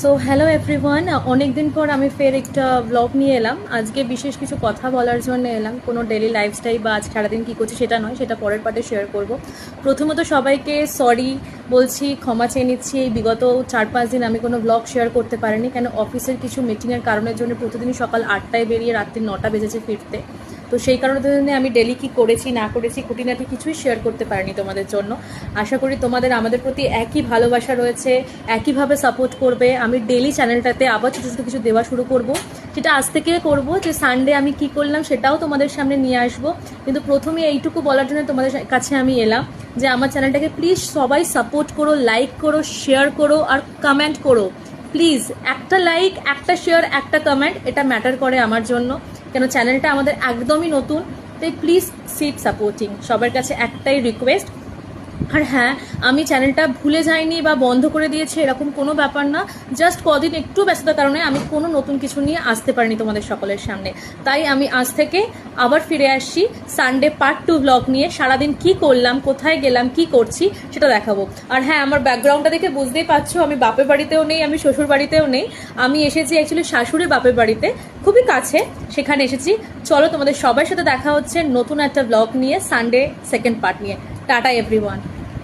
So hello everyone, অনেক দিন পর আমি ফের একটা ব্লগ নিয়ে এলাম। আজকে বিশেষ কিছু কথা বলার জন্য এলাম। কোনো ডেলি লাইফস্টাইল বা আজ সারাদিন কী করছি সেটা নয়, সেটা পরের পার্টে শেয়ার করব। প্রথমত সবাইকে সরি বলছি, ক্ষমা চেয়ে নিচ্ছি। এই বিগত 4-5 দিন আমি কোনো ব্লগ শেয়ার করতে পারিনি, কেন অফিসের কিছু মিটিংয়ের কারণের জন্য প্রতিদিনই সকাল 8টায় বেরিয়ে রাত্রি 9টা বেজেছে ফিরতে। তো সেই কারণে আমি ডেলি কী করেছি না করেছি খুঁটিনাটি কিছুই শেয়ার করতে পারিনি তোমাদের জন্য। আশা করি তোমাদের আমাদের প্রতি একই ভালোবাসা রয়েছে, একইভাবে সাপোর্ট করবে। আমি ডেলি চ্যানেলটাতে আবার ছোটো ছোটো কিছু দেওয়া শুরু করব, যেটা আজ থেকে করব, যে সানডে আমি কি করলাম সেটাও তোমাদের সামনে নিয়ে আসবো। কিন্তু প্রথমে এইটুকু বলার জন্য তোমাদের কাছে আমি এলাম যে আমার চ্যানেলটাকে প্লিজ সবাই সাপোর্ট করো, লাইক করো, শেয়ার করো আর কমেন্ট করো। প্লিজ একটা লাইক, একটা শেয়ার, একটা কমেন্ট, এটা ম্যাটার করে আমার জন্য, কেন চ্যানেলটা আমাদের একদমই নতুন। তাই প্লিজ সিট সাপোর্টিং, সবার কাছে একটাই রিকোয়েস্ট। আর হ্যাঁ, আমি চ্যানেলটা ভুলে যাইনি বা বন্ধ করে দিয়েছি এরকম কোনো ব্যাপার না। জাস্ট কদিন একটু ব্যস্ততার কারণে আমি কোনো নতুন কিছু নিয়ে আসতে পারিনি তোমাদের সকলের সামনে। তাই আমি আজ থেকে আবার ফিরে আসছি সানডে পার্ট 2 ব্লগ নিয়ে। সারাদিন কি করলাম, কোথায় গেলাম, কি করছি সেটা দেখাবো। আর হ্যাঁ, আমার ব্যাকগ্রাউন্ডটা দেখে বুঝতেই পারছো আমি বাপের বাড়িতেও নেই, আমি শ্বশুর বাড়িতেও নেই। আমি এসেছি অ্যাকচুয়ালি শাশুড়ি বাপের বাড়িতে, খুবই কাছে, সেখানে এসেছি। চলো তোমাদের সবার সাথে দেখা হচ্ছে নতুন একটা ব্লগ নিয়ে, সানডে সেকেন্ড পার্ট নিয়ে। Tata everyone.